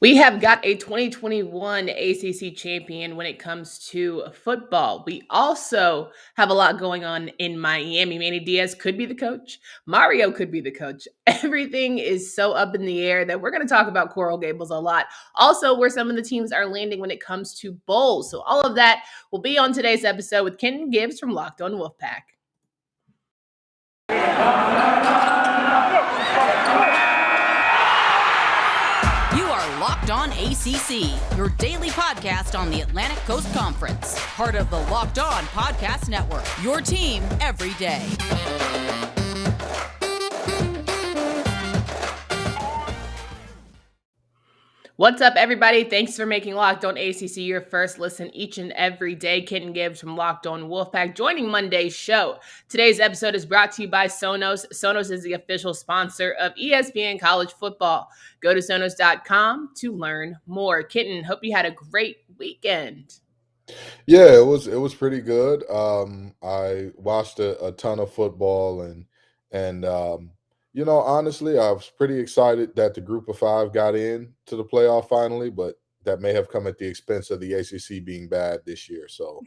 We have got a 2021 ACC champion when it comes to football. We also have a lot going on in Miami. Manny Diaz could be the coach. Mario could be the coach. Everything is so up in the air that we're going to talk about Coral Gables a lot. Also, where some of the teams are landing when it comes to bowls. So all of that will be on today's episode with Kenton Gibbs from Locked On Wolfpack. Locked On ACC, your daily podcast on the Atlantic Coast Conference. Part of the Locked On Podcast Network, your team every day. What's up, everybody? Thanks for making Locked On ACC your first listen each and every day. Kenton Gibbs from Locked On Wolfpack joining Monday's show. Today's episode is brought to you by Sonos. Sonos is the official sponsor of ESPN College Football. Go to Sonos.com to learn more. Kenton, hope you had a great weekend. Yeah, it was pretty good. I watched a ton of football and honestly, I was pretty excited that the group of five got in to the playoff finally, but that may have come at the expense of the ACC being bad this year. So,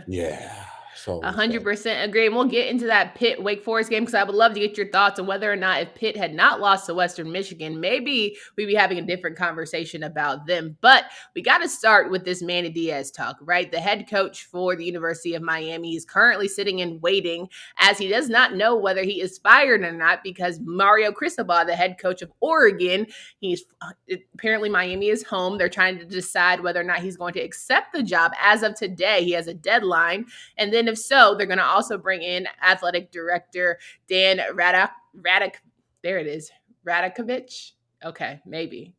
yeah. So 100% agree. And we'll get into that Pitt Wake Forest game because I would love to get your thoughts on whether or not if Pitt had not lost to Western Michigan, maybe we'd be having a different conversation about them. But we got to start with this Manny Diaz talk, right? The head coach for the University of Miami is currently sitting and waiting as he does not know whether he is fired or not because Mario Cristobal, the head coach of Oregon, apparently Miami is home. They're trying to decide whether or not he's going to accept the job. As of today, he has a deadline. And then if so, they're going to also bring in athletic director Dan Radakovich. Okay, maybe.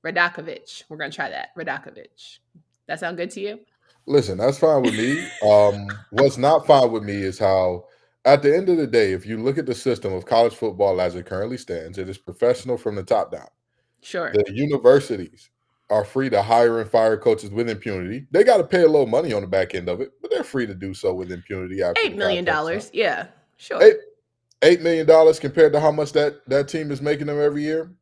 Radakovich. We're going to try that. Radakovich. That sound good to you? Listen, that's fine with me. What's not fine with me is how, at the end of the day, if you look at the system of college football as it currently stands, it is professional from the top down. Sure. The universities are free to hire and fire coaches with impunity. They got to pay a little money on the back end of it, but they're free to do so with impunity. $8 million. Yeah, sure. $8 million compared to how much that team is making them every year.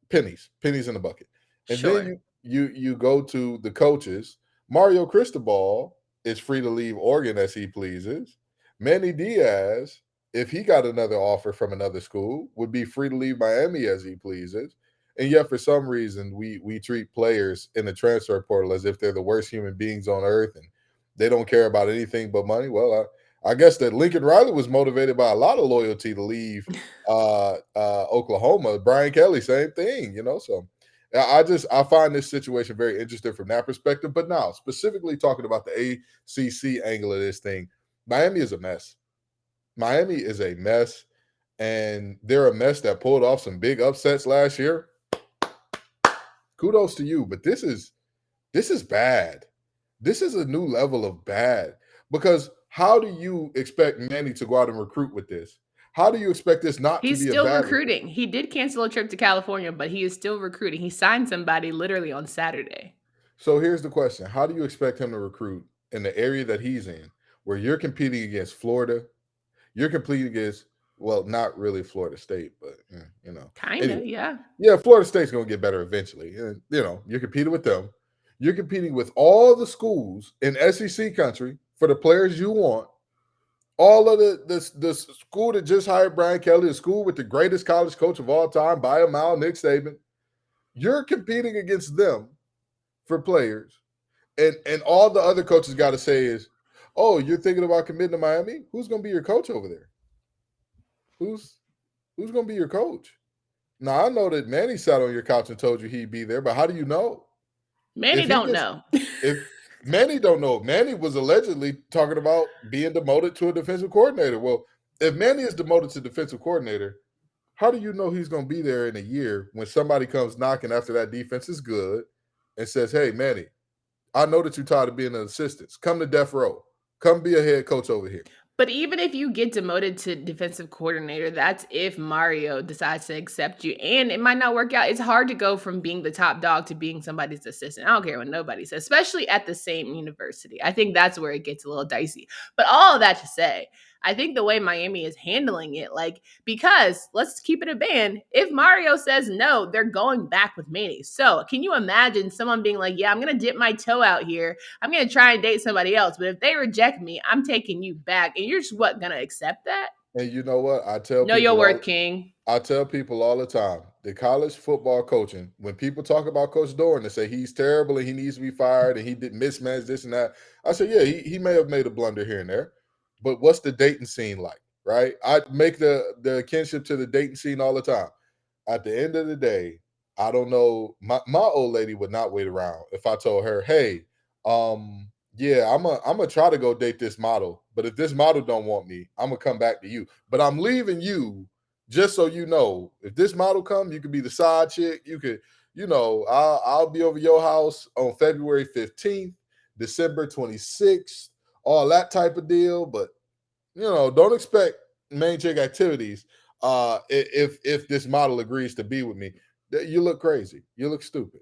Pennies in the bucket. And sure. Then you go to the coaches. Mario Cristobal is free to leave Oregon as he pleases. Manny Diaz, if he got another offer from another school, would be free to leave Miami as he pleases. And yet, for some reason, we treat players in the transfer portal as if they're the worst human beings on earth and they don't care about anything but money. Well, I guess that Lincoln Riley was motivated by a lot of loyalty to leave Oklahoma. Brian Kelly, same thing, So I find this situation very interesting from that perspective. But now, specifically talking about the ACC angle of this thing, Miami is a mess. Miami is a mess, and they're a mess that pulled off some big upsets last year. Kudos to you, but this is bad. This is a new level of bad because how do you expect Manny to go out and recruit with this? How do you expect this not to be a bad? He's still recruiting. He did cancel a trip to California, but he is still recruiting. He signed somebody literally on Saturday. So here's the question. How do you expect him to recruit in the area that he's in where you're competing against Florida? You're competing against, well, not really Florida State, but, Kind of, yeah. Yeah, Florida State's going to get better eventually. And, you're competing with them. You're competing with all the schools in SEC country for the players you want. All of the school that just hired Brian Kelly, the school with the greatest college coach of all time by a mile, Nick Saban. You're competing against them for players. And all the other coaches got to say is, oh, you're thinking about committing to Miami? Who's going to be your coach over there? Who's going to be your coach? Now, I know that Manny sat on your couch and told you he'd be there, but how do you know? Manny don't know. If Manny don't know, Manny was allegedly talking about being demoted to a defensive coordinator. Well, if Manny is demoted to defensive coordinator, how do you know he's going to be there in a year when somebody comes knocking after that defense is good and says, hey, Manny, I know that you're tired of being an assistant. Come to death row. Come be a head coach over here. But even if you get demoted to defensive coordinator, that's if Mario decides to accept you. And it might not work out. It's hard to go from being the top dog to being somebody's assistant. I don't care what nobody says, especially at the same university. I think that's where it gets a little dicey. But all of that to say, I think the way Miami is handling it, like, because let's keep it a band. If Mario says no, they're going back with Manny. So can you imagine someone being like, yeah, I'm going to dip my toe out here. I'm going to try and date somebody else. But if they reject me, I'm taking you back. And you're just what, going to accept that? And you know what? I tell Know your people worth, all King. I tell people all the time, the college football coaching, when people talk about Coach Doran, they say he's terrible and he needs to be fired and he did mismanage this and that. I say, yeah, he may have made a blunder here and there, but what's the dating scene like, right? I make the kinship to the dating scene all the time. At the end of the day, I don't know. My old lady would not wait around if I told her, hey, yeah, I'm gonna try to go date this model, but if this model don't want me, I'm gonna come back to you. But I'm leaving you just so you know, if this model come, you could be the side chick. You could, I'll be over your house on February 15th, December 26th, all that type of deal. But don't expect main chick activities. If this model agrees to be with me, you look crazy. You look stupid.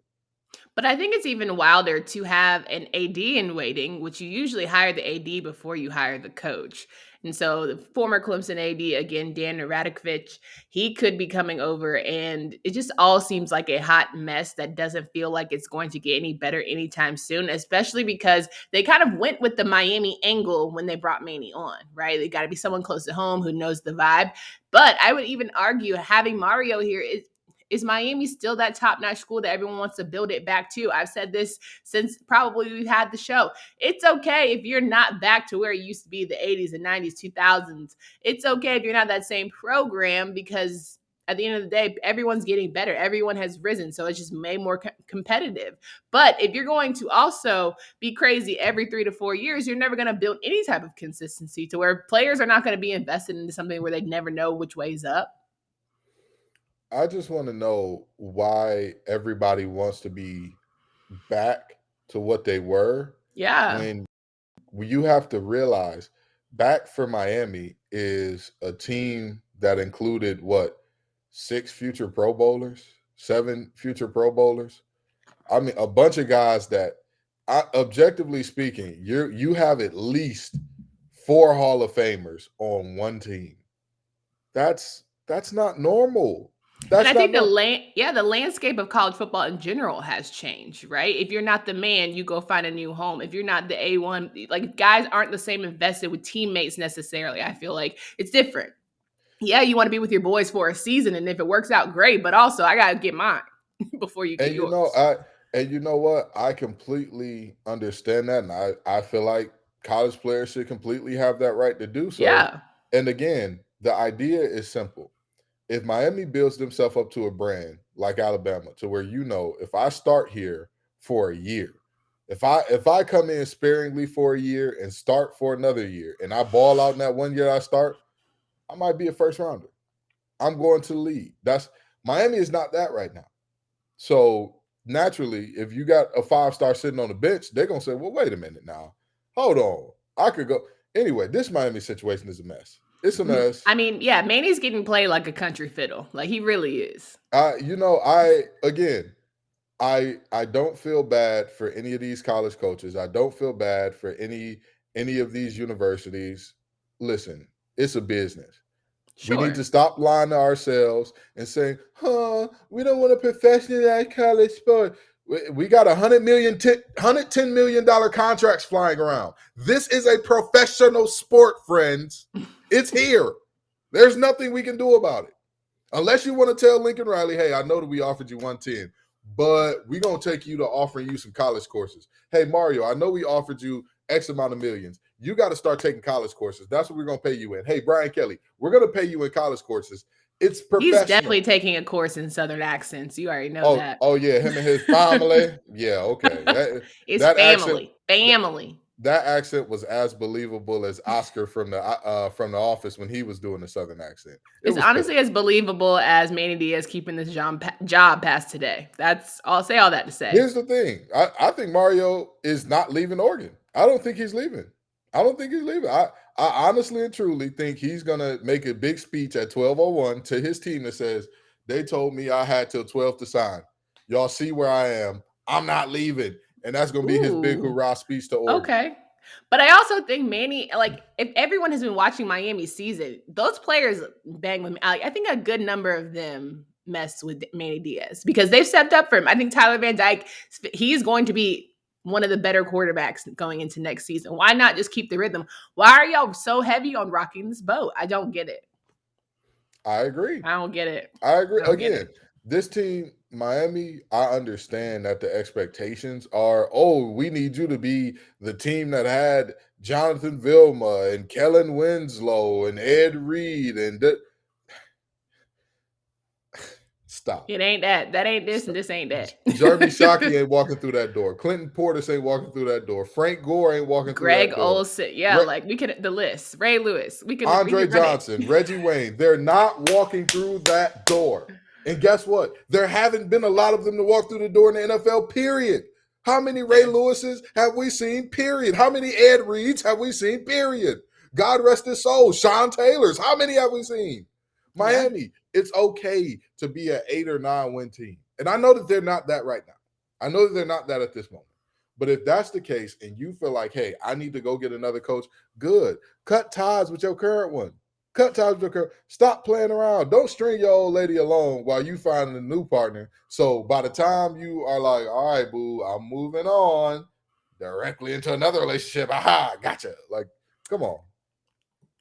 But I think it's even wilder to have an AD in waiting, which you usually hire the AD before you hire the coach. And so the former Clemson AD, again, Dan Radakovich, he could be coming over, and it just all seems like a hot mess that doesn't feel like it's going to get any better anytime soon, especially because they kind of went with the Miami angle when they brought Manny on, right? They got to be someone close to home who knows the vibe. But I would even argue having Mario here is Miami still that top-notch school that everyone wants to build it back to? I've said this since probably we've had the show. It's okay if you're not back to where it used to be the 80s and 90s, 2000s. It's okay if you're not that same program, because at the end of the day, everyone's getting better. Everyone has risen, so it's just made more competitive. But if you're going to also be crazy every 3 to 4 years, you're never going to build any type of consistency to where players are not going to be invested into something where they never know which way's up. I just want to know why everybody wants to be back to what they were. Yeah. When you have to realize back for Miami is a team that included what, 6 future Pro Bowlers, 7 future Pro Bowlers. I mean, a bunch of guys that, objectively speaking, you have at least 4 Hall of Famers on one team. That's not normal. And I think the landscape of college football in general has changed, right? If you're not the man, you go find a new home. If you're not the A1, like, guys aren't the same invested with teammates necessarily. I feel like it's different. Yeah, you want to be with your boys for a season, and if it works out, great. But also, I gotta get mine before you get yours. And you know what? I completely understand that, and I feel like college players should completely have that right to do so. Yeah. And again, the idea is simple. If Miami builds themselves up to a brand like Alabama, to where if I start here for a year, if I come in sparingly for a year and start for another year, and I ball out in that 1 year I start, I might be a first rounder. I'm going to the league. Miami is not that right now. So naturally, if you got a 5-star sitting on the bench, they're gonna say, well, wait a minute now. Hold on. I could go. Anyway, this Miami situation is a mess. It's a mess. I mean, yeah, Manny's getting played like a country fiddle. Like, he really is. I don't feel bad for any of these college coaches. I don't feel bad for any of these universities. Listen, it's a business. Sure. We need to stop lying to ourselves and saying, we don't want to professionalize college sport. We got $110 million contracts flying around. This is a professional sport, friends. It's here. There's nothing we can do about it. Unless you want to tell Lincoln Riley, hey, I know that we offered you 110, but we're going to take you to offering you some college courses. Hey, Mario, I know we offered you X amount of millions. You got to start taking college courses. That's what we're going to pay you in. Hey, Brian Kelly, we're going to pay you in college courses. It's professional. He's definitely taking a course in Southern accents. You already know that. Oh, yeah, him and his family. Yeah, okay. It's family. Family. That accent was as believable as Oscar from the Office when he was doing the Southern accent. It's honestly as believable as Manny Diaz keeping this job past today. I'll say all that to say. Here's the thing. I think Mario is not leaving Oregon. I don't think he's leaving. I honestly and truly think he's going to make a big speech at 12:01 to his team that says, they told me I had till 12 to sign. Y'all see where I am. I'm not leaving. And that's going to be his big hurrah speech to Oregon. Okay. But I also think Manny, like, if everyone has been watching Miami's season, those players bang with me. I think a good number of them mess with Manny Diaz because they've stepped up for him. I think Tyler Van Dyke, he's going to be one of the better quarterbacks going into next season. Why not just keep the rhythm? Why are y'all so heavy on rocking this boat? I don't get it. I agree. I don't get it. I agree. I don't get Again, it. this team, Miami, I understand that the expectations are, oh, we need you to be the team that had Jonathan Vilma and Kellen Winslow and Ed Reed and stop. It ain't that. That ain't this, and this ain't that. Jeremy Shockey ain't walking through that door. Clinton Portis ain't walking through that door. Frank Gore ain't walking Greg through that door. Olsen. Yeah, like we could, the list. Ray Lewis. Andre Johnson, Reggie Wayne. They're not walking through that door. And guess what? There haven't been a lot of them to walk through the door in the NFL, period. How many Ray Lewises have we seen, period? How many Ed Reeds have we seen, period? God rest his soul. Sean Taylors, how many have we seen? Miami, it's okay to be an 8 or 9 win team. And I know that they're not that right now. I know that they're not that at this moment. But if that's the case and you feel like, hey, I need to go get another coach, good. Cut ties with your current one. Cut ties with your current. Stop playing around. Don't string your old lady along while you find a new partner. So by the time you are like, all right, boo, I'm moving on directly into another relationship. Aha, gotcha. Like, come on.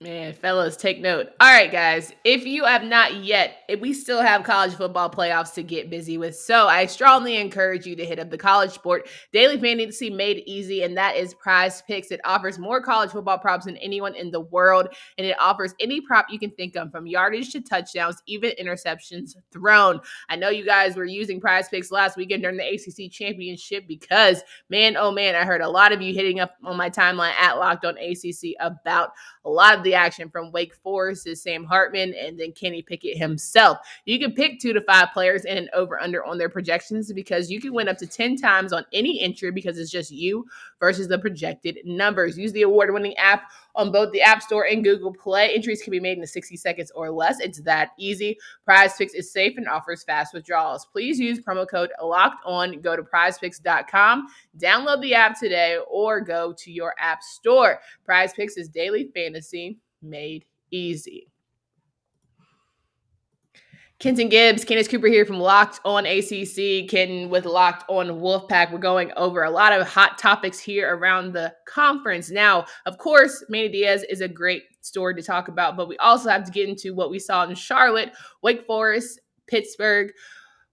Man, fellas, take note. All right, guys, if you have not yet, we still have college football playoffs to get busy with. So I strongly encourage you to hit up the college sport daily fantasy made easy, and that is PrizePicks. It offers more college football props than anyone in the world, and it offers any prop you can think of, from yardage to touchdowns, even interceptions thrown. I know you guys were using PrizePicks last weekend during the ACC championship because, man, oh man, I heard a lot of you hitting up on my timeline at Locked On ACC about a lot of the action from Wake Forest's Sam Hartman and then Kenny Pickett himself. You can pick 2 to 5 players and an over-under on their projections because you can win up to 10 times on any entry because it's just you versus the projected numbers. Use the award-winning app on both the App Store and Google Play. Entries can be made in 60 seconds or less. It's that easy. PrizePicks is safe and offers fast withdrawals. Please use promo code LOCKEDON. Go to prizepicks.com, download the app today, or go to your app store. PrizePicks is daily fantasy made easy. Kenton Gibbs, Candace Cooper here from Locked On ACC, Kenton with Locked On Wolfpack. We're going over a lot of hot topics here around the conference. Now, of course, Manny Diaz is a great story to talk about, but we also have to get into what we saw in Charlotte, Wake Forest, Pittsburgh.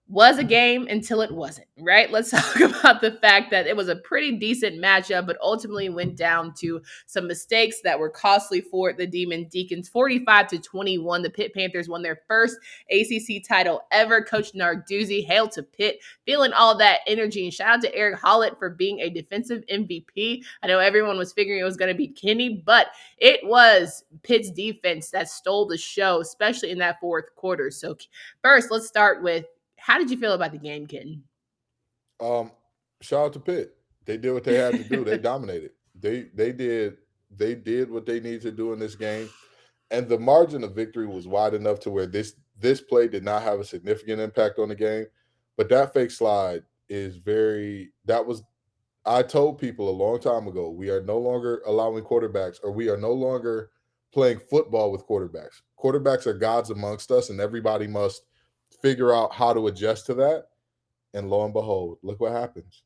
Was a game until it wasn't, right? Let's talk about the fact that it was a pretty decent matchup, but ultimately went down to some mistakes that were costly for the Demon Deacons. 45-21, the Pitt Panthers won their first ACC title ever. Coach Narduzzi, hail to Pitt, feeling all that energy. And shout out to Eric Hollett for being a defensive MVP. I know everyone was figuring it was going to be Kenny, but it was Pitt's defense that stole the show, especially in that fourth quarter. So first, let's start with, how did you feel about the game, Kenton? Shout out to Pitt. They did what they had to do. They dominated. They did what they needed to do in this game. And the margin of victory was wide enough to where this play did not have a significant impact on the game. But that fake slide is I told people a long time ago, we are no longer allowing quarterbacks, or we are no longer playing football with quarterbacks. Quarterbacks are gods amongst us, and everybody must figure out how to adjust to that. And lo and behold, look what happens.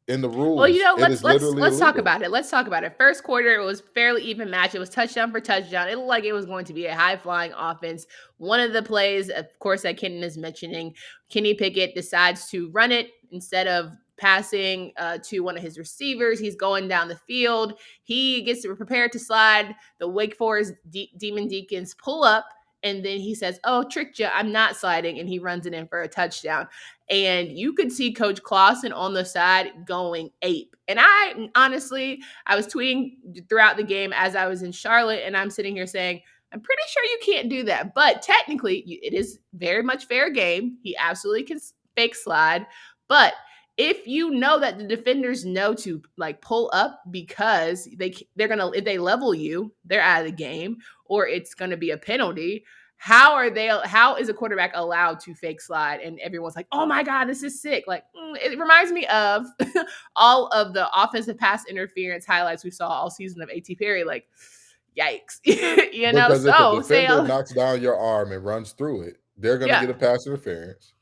In the rules, well, let's talk about it. Let's talk about it. First quarter, it was fairly even match. It was touchdown for touchdown. It looked like it was going to be a high-flying offense. One of the plays, of course, that Kenton is mentioning, Kenny Pickett decides to run it instead of passing to one of his receivers. He's going down the field. He gets prepared to slide. The Wake Forest Demon Deacons pull up. And then he says, oh, tricked you, I'm not sliding. And he runs it in for a touchdown. And you could see Coach Clausen on the side going ape. And I was tweeting throughout the game as I was in Charlotte. And I'm sitting here saying, I'm pretty sure you can't do that. But technically, it is very much fair game. He absolutely can fake slide. But if you know that the defenders know to pull up they're gonna, if they level you, they're out of the game, or it's gonna be a penalty. How is a quarterback allowed to fake slide? And everyone's like, oh my God, this is sick. Like, it reminds me of all of the offensive pass interference highlights we saw all season of A.T. Perry. Like, yikes. Because if a So defender knocks down your arm and runs through it, they're going to get a pass interference.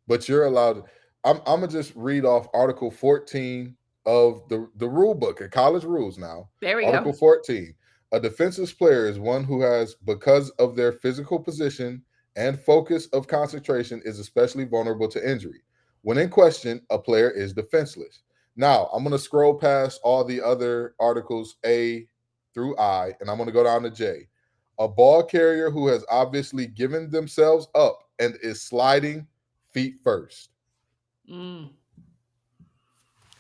But you're allowed. I'm going to just read off Article 14 of the rule book at college rules now. There we Article go. 14. A defenseless player is one who has, because of their physical position and focus of concentration, is especially vulnerable to injury. When in question, a player is defenseless. Now, I'm going to scroll past all the other articles A through I, and I'm going to go down to J. A ball carrier who has obviously given themselves up and is sliding feet first.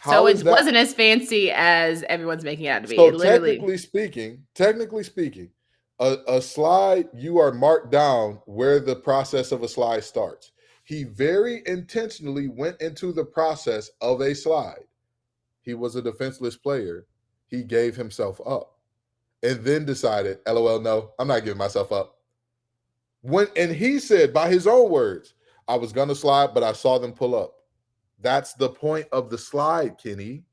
So it wasn't as fancy as everyone's making it out to be. So technically speaking, a slide, you are marked down where the process of a slide starts. He very intentionally went into the process of a slide. He was a defenseless player. He gave himself up and then decided, LOL, no, I'm not giving myself up. And he said, by his own words, I was going to slide, but I saw them pull up. That's the point of the slide, Kenny.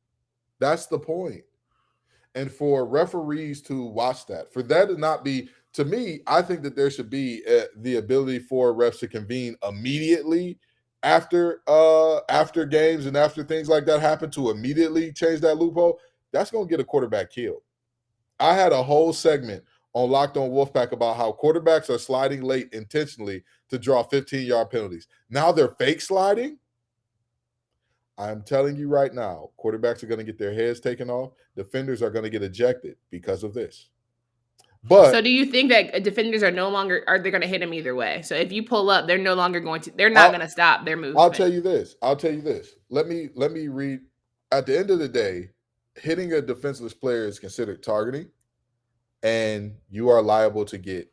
That's the point. And for referees to watch that, for that to not be, to me, I think that there should be the ability for refs to convene immediately after games and after things like that happen, to immediately change that loophole. That's going to get a quarterback killed. I had a whole segment on Locked On Wolfpack about how quarterbacks are sliding late intentionally to draw 15-yard penalties. Now they're fake sliding. I'm telling you right now, quarterbacks are going to get their heads taken off. Defenders are going to get ejected because of this. But so do you think that defenders are they going to hit him either way? So if you pull up, they're no longer they're not going to stop their movement. I'll tell you this. Let me read. At the end of the day, hitting a defenseless player is considered targeting, and you are liable to get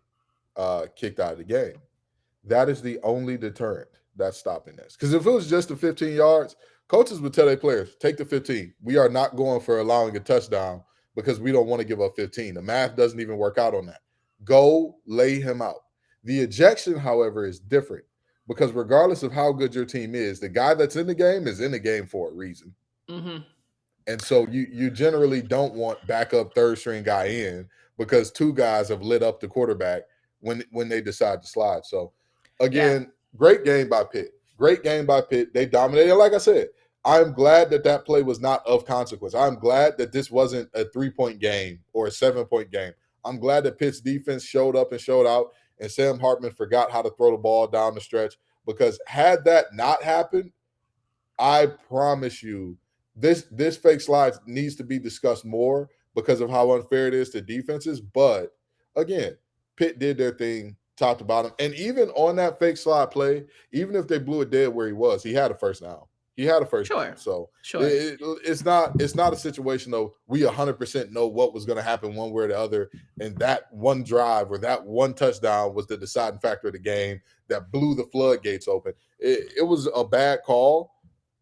kicked out of the game. That is the only deterrent that's stopping this. Because if it was just the 15 yards, coaches would tell their players, take the 15. We are not going for allowing a touchdown because we don't want to give up 15. The math doesn't even work out on that. Go lay him out. The ejection, however, is different because regardless of how good your team is, the guy that's in the game is in the game for a reason. Mm-hmm. And so you generally don't want backup third-string guy in because two guys have lit up the quarterback when they decide to slide. So, again, Great game by Pitt. Great game by Pitt. They dominated. Like I said, I'm glad that play was not of consequence. I'm glad that this wasn't a 3-point game or a 7-point game. I'm glad that Pitt's defense showed up and showed out, and Sam Hartman forgot how to throw the ball down the stretch, because had that not happened, I promise you, this fake slide needs to be discussed more because of how unfair it is to defenses. But, again, Pitt did their thing top to bottom. And even on that fake slide play, even if they blew it dead where he had a first down. He had a first down. So it's not a situation of we 100% know what was going to happen one way or the other. And that one drive or that one touchdown was the deciding factor of the game that blew the floodgates open. It was a bad call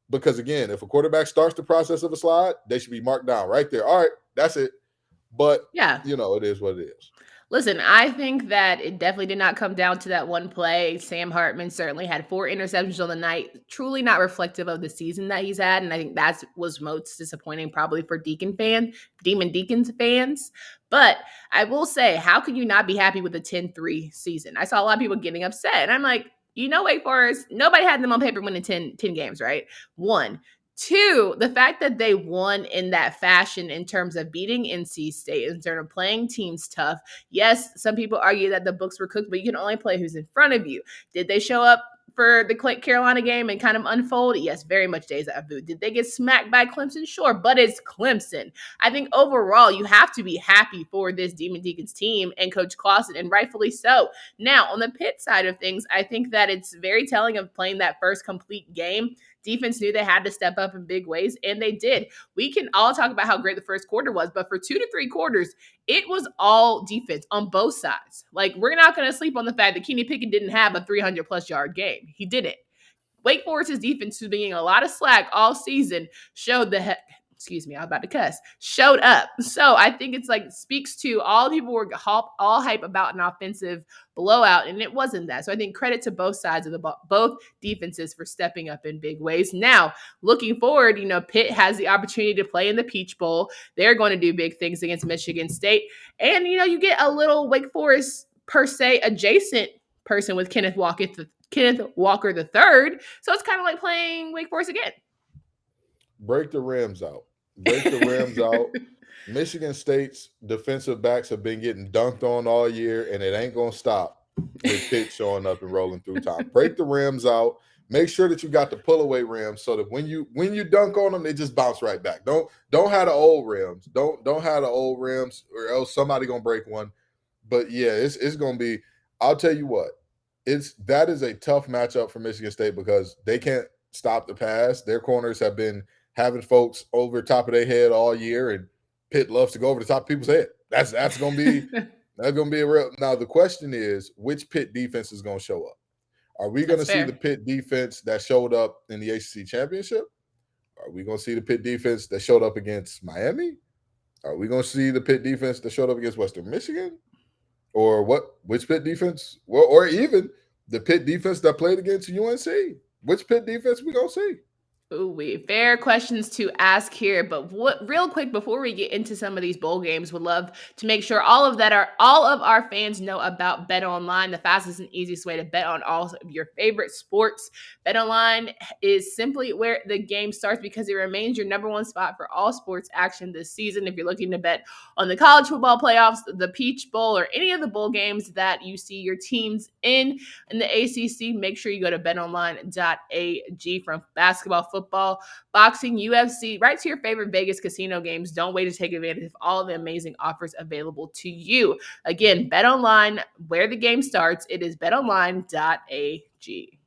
because, again, if a quarterback starts the process of a slide, they should be marked down right there. All right, that's it. But, it is what it is. Listen, I think that it definitely did not come down to that one play. Sam Hartman certainly had 4 interceptions on the night, truly not reflective of the season that he's had. And I think that was most disappointing probably for Demon Deacons fans. But I will say, how can you not be happy with the 10-3 season? I saw a lot of people getting upset. And I'm like, Wake Forest, nobody had them on paper winning 10 games, right? 1. 2, the fact that they won in that fashion in terms of beating NC State, in terms of playing teams tough. Yes, some people argue that the books were cooked, but you can only play who's in front of you. Did they show up for the Carolina game and kind of unfold? Yes, very much deja vu. Did they get smacked by Clemson? Sure, but it's Clemson. I think overall, you have to be happy for this Demon Deacons team and Coach Clausen, and rightfully so. Now, on the Pitt side of things, I think that it's very telling of playing that first complete game. Defense knew they had to step up in big ways, and they did. We can all talk about how great the first quarter was, but for 2 to 3 quarters, it was all defense on both sides. Like, we're not going to sleep on the fact that Kenny Pickett didn't have a 300-plus yard game. He didn't. Wake Forest's defense, who's being a lot of slack all season, showed excuse me, I was about to cuss, showed up. So I think it's like speaks to all people were all hype about an offensive blowout, and it wasn't that. So I think credit to both sides of the ball, both defenses for stepping up in big ways. Now, looking forward, Pitt has the opportunity to play in the Peach Bowl. They're going to do big things against Michigan State. And, you get a little Wake Forest per se adjacent person with Kenneth Walker III. So it's kind of like playing Wake Forest again. Break the rims out. Break the rims out. Michigan State's defensive backs have been getting dunked on all year, and it ain't going to stop with Pitt showing up and rolling through time. Break the rims out. Make sure that you got the pull-away rims so that when you dunk on them, they just bounce right back. Don't have the old rims. Don't have the old rims, or else somebody going to break one. But, yeah, it's going to be – I'll tell you what. That is a tough matchup for Michigan State because they can't stop the pass. Their corners have been – having folks over top of their head all year, and Pitt loves to go over the top of people's head. That's gonna be a real. Now the question is, which Pitt defense is gonna show up? Are we gonna see the Pitt defense that showed up in the ACC championship? Are we gonna see the Pitt defense that showed up against Miami? Are we gonna see the Pitt defense that showed up against Western Michigan? Or what? Which Pitt defense? Well, or even the Pitt defense that played against UNC? Which Pitt defense we gonna see? Ooh, fair questions to ask here, but real quick before we get into some of these bowl games, would love to make sure all of our fans know about BetOnline, the fastest and easiest way to bet on all of your favorite sports. BetOnline is simply where the game starts because it remains your number one spot for all sports action this season. If you're looking to bet on the college football playoffs, the Peach Bowl, or any of the bowl games that you see your teams in the ACC, make sure you go to betonline.ag. From basketball, football, boxing, UFC, right to your favorite Vegas casino games. Don't wait to take advantage of all the amazing offers available to you. Again, BetOnline, where the game starts. It is betonline.ag.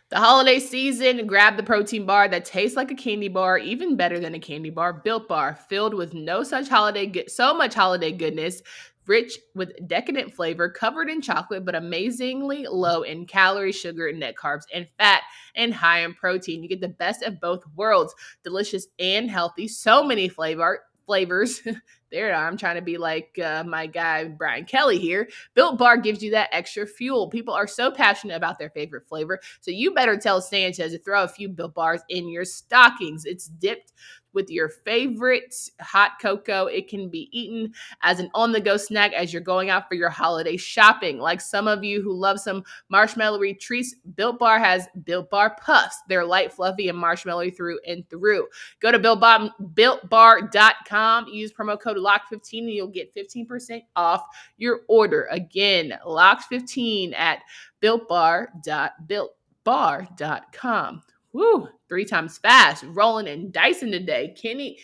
The holiday season, grab the protein bar that tastes like a candy bar, even better than a candy bar, Built Bar, filled with so much holiday goodness, rich with decadent flavor, covered in chocolate, but amazingly low in calories, sugar, net carbs, and fat, and high in protein. You get the best of both worlds, delicious and healthy. So many flavors. There, I'm trying to be like my guy Brian Kelly here. Built Bar gives you that extra fuel. People are so passionate about their favorite flavor, so you better tell Sanchez to throw a few Built Bars in your stockings. It's dipped with your favorite hot cocoa. It can be eaten as an on-the-go snack as you're going out for your holiday shopping. Like some of you who love some marshmallowy treats, Built Bar has Built Bar Puffs. They're light, fluffy, and marshmallowy through and through. Go to BuiltBar.com. Use promo code LOCK15 and you'll get 15% off your order. Again, LOCK15 at BuiltBar.com. Woo, 3 times fast, rolling and dicing today. Kenton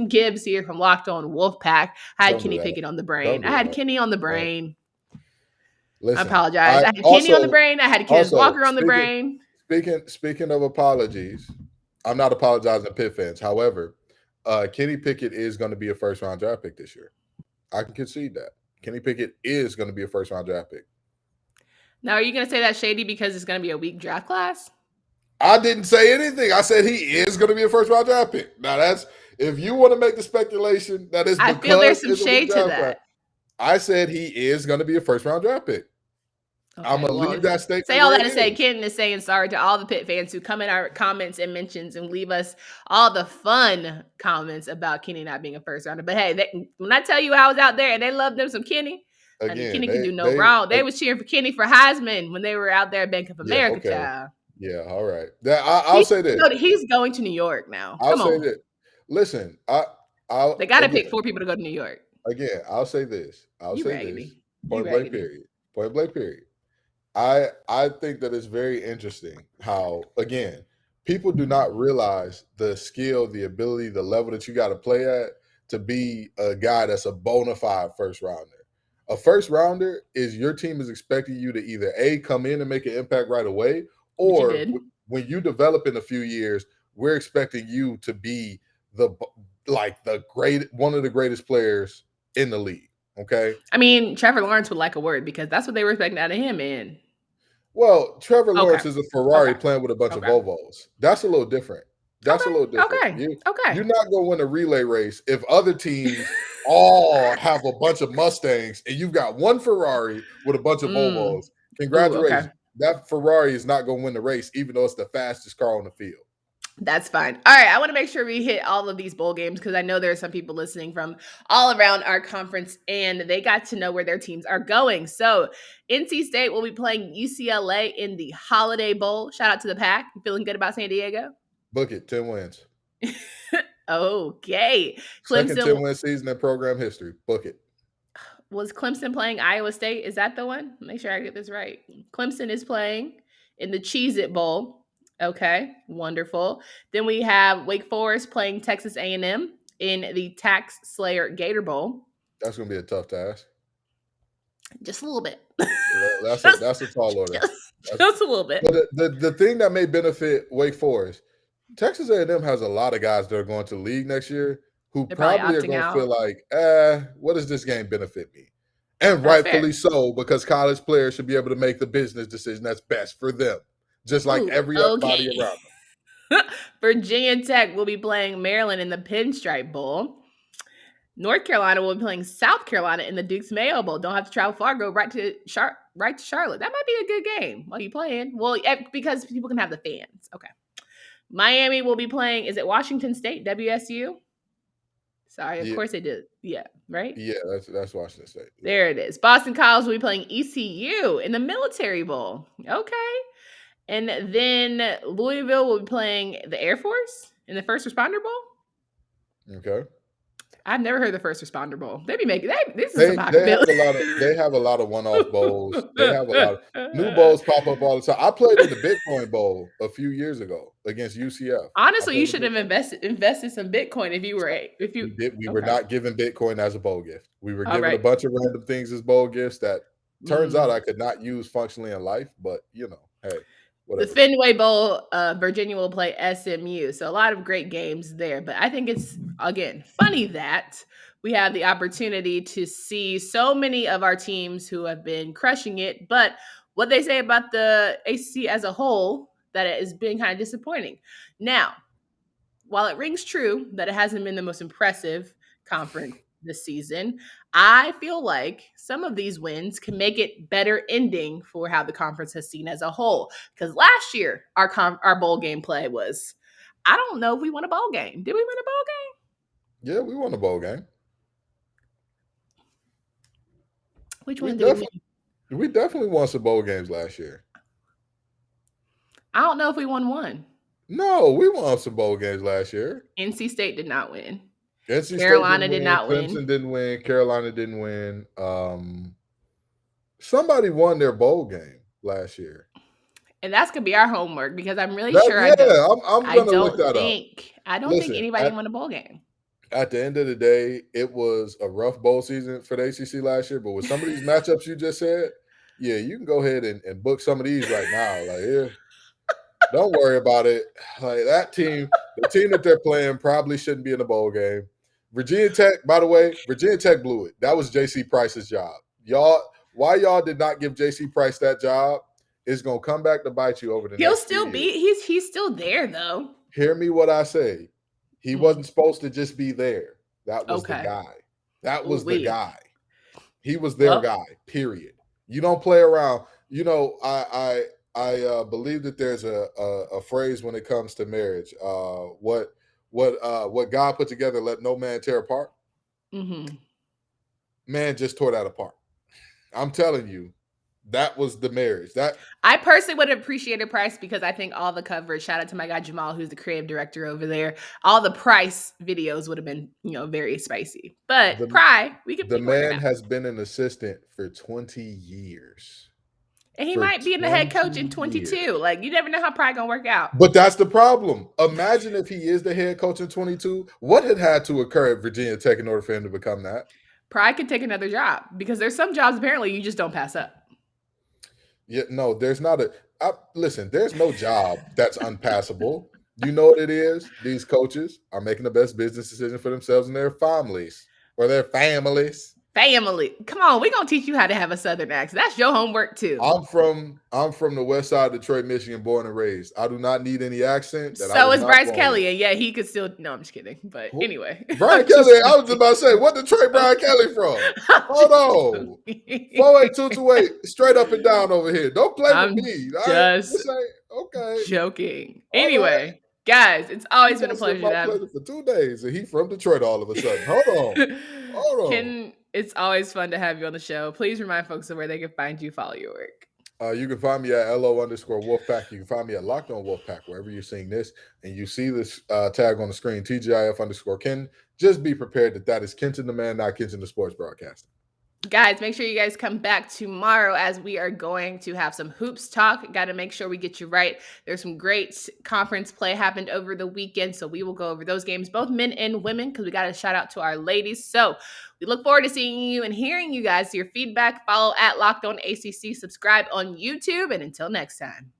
Gibbs here from Locked On Wolfpack. I had Kenny Pickett on the brain. I had Kenny on the brain. Listen, I apologize. I had Kenny on the brain. I had Kenneth Walker on the brain. Speaking of apologies, I'm not apologizing to Pitt fans. However, Kenny Pickett is going to be a first-round draft pick this year. I can concede that. Kenny Pickett is going to be a first-round draft pick. Now, are you going to say that shady because it's going to be a weak draft class? I didn't say anything. I said he is going to be a first-round draft pick. Now, that's if you want to make the speculation that is because I feel there's some shade to that. I said he is going to be a first-round draft pick. Okay, I'm going to leave that statement. Say all that to say Kenton is saying sorry to all the Pitt fans who come in our comments and mentions and leave us all the fun comments about Kenny not being a first-rounder. But, hey, when I tell you I was out there and they loved them some Kenny, again, Kenny can do no wrong. They was cheering for Kenny for Heisman when they were out there at Bank of America, child. Yeah, all right. I'll say this. He's going to New York now. I'll say this. Listen, they got to pick 4 people to go to New York. Again, I'll say this. Point blank period. I think that it's very interesting how, again, people do not realize the skill, the ability, the level that you got to play at to be a guy that's a bona fide first rounder. A first rounder is your team is expecting you to either A, come in and make an impact right away, or when you develop in a few years, we're expecting you to be one of the greatest players in the league. Okay. I mean, Trevor Lawrence would like a word because that's what they were expecting out of him, man. Well, Trevor Okay. Lawrence is a Ferrari Okay. playing with a bunch of Okay. Volvos. That's a little different. That's a Okay. little different. Okay. You're Okay. not going to win a relay race if other teams all have a bunch of Mustangs and you've got one Ferrari with a bunch of Mm. Volvos. Ooh, okay. Congratulations. That Ferrari is not going to win the race, even though it's the fastest car on the field. That's fine. All right. I want to make sure we hit all of these bowl games because I know there are some people listening from all around our conference and they got to know where their teams are going. So, NC State will be playing UCLA in the Holiday Bowl. Shout out to the Pack. You feeling good about San Diego? Book it. 10 wins. Okay. Second Clemson 10-win season in program history. Book it. was Clemson playing Iowa State? Is that the one? Make sure I get this right. Clemson is playing in the Cheez-It Bowl. Okay, wonderful. Then we have Wake Forest playing Texas A&M in the Tax Slayer Gator Bowl. That's going to be a tough task. Just a little bit. That's a tall order. Just a little bit. But the thing that may benefit Wake Forest, Texas A&M has a lot of guys that are going to the league next year who They're probably are opting going to out. feel like, what does this game benefit me? And That's rightfully fair. so, because college players should be able to make the business decision that's best for them, just like Ooh, every other body okay. around them. Virginia Tech will be playing Maryland in the Pinstripe Bowl. North Carolina will be playing South Carolina in the Duke's Mayo Bowl. Don't have to travel far. Go right to Charlotte. That might be a good game while you playing. Well, because people can have the fans. Okay. Miami will be playing. Is it Washington State? WSU? Sorry, of course they did. Yeah, right? Yeah, that's Washington State. Yeah. There it is. Boston College will be playing ECU in the Military Bowl. Okay. And then Louisville will be playing the Air Force in the First Responder Bowl. Okay. I've never heard of the First Responder Bowl. They be making this is some they have a lot of one-off bowls. They have a lot of new bowls pop up all the time. I played in the Bitcoin Bowl a few years ago against UCF. Honestly, you should have invested some Bitcoin We were not given Bitcoin as a bowl gift. We were given right. a bunch of random things as bowl gifts that turns out I could not use functionally in life, but hey. Whatever. The Fenway Bowl, Virginia will play SMU. So a lot of great games there. But I think it's, again, funny that we have the opportunity to see so many of our teams who have been crushing it. But what they say about the ACC as a whole, that it has been kind of disappointing. Now, while it rings true that it hasn't been the most impressive conference this season, I feel like some of these wins can make it better ending for how the conference has seen as a whole. Because last year, our bowl game play was, I don't know if we won a bowl game. Did we win a bowl game? Yeah, we won a bowl game. Which one did we win? We definitely won some bowl games last year. I don't know if we won one. No, we won some bowl games last year. NC State did not win. Carolina did not win. Clemson didn't win. Carolina didn't win. Somebody won their bowl game last year. And that's going to be our homework because I'm really sure I'm going to look that up. I don't think anybody won a bowl game. At the end of the day, it was a rough bowl season for the ACC last year. But with some of these matchups you just said, yeah, you can go ahead and book some of these right now. Like, yeah, don't worry about it. Like that team, the team that they're playing probably shouldn't be in the bowl game. Virginia Tech, by the way, Virginia Tech blew it. That was J.C. Price's job. Why y'all did not give J.C. Price that job is going to come back to bite you over the He'll next still few be years. he's still there though. Hear me what I say. He wasn't supposed to just be there. That was the guy. That was the guy. He was their guy, period. You don't play around. I believe that there's a phrase when it comes to marriage. What God put together, let no man tear apart. Mm-hmm. Man just tore that apart. I'm telling you, that was the marriage. That I personally would have appreciated Price because I think all the coverage, shout out to my guy Jamal, who's the creative director over there, all the Price videos would have been, very spicy. But the man has been an assistant for 20 years. And he might be in the head coach in 22. Like, you never know how Pry gonna work out. But that's the problem. Imagine if he is the head coach in 22. What had to occur at Virginia Tech in order for him to become that? Pry could take another job because there's some jobs apparently you just don't pass up. Yeah, no, there's not listen, there's no job that's unpassable. You know what it is? These coaches are making the best business decision for themselves and their families or their families. Family. Come on, we're gonna teach you how to have a Southern accent. That's your homework too. I'm from the west side of Detroit, Michigan, born and raised. I do not need any accent. So is Bryce Kelly, and yeah, he could still. No, I'm just kidding. But anyway, Brian Kelly. I was just about to say, what Detroit Brian Kelly from? Hold on, 48228, straight up and down over here. Don't play with me. Just okay. Joking. Anyway, guys, it's always been a pleasure to have for 2 days, and he from Detroit all of a sudden. Hold on. Ken, it's always fun to have you on the show. Please remind folks of where they can find you, follow your work. You can find me at LO_Wolfpack. You can find me at Locked On Wolfpack, wherever you're seeing this, and you see this tag on the screen, TGIF_Ken. Just be prepared that is Kenton the man, not Kenton the sports broadcaster. Guys, make sure you guys come back tomorrow as we are going to have some hoops talk. Got to make sure we get you right. There's some great conference play happened over the weekend, so we will go over those games, both men and women, because we got to shout out to our ladies. So we look forward to seeing you and hearing you guys. Your feedback, follow at Locked On ACC, subscribe on YouTube, and until next time.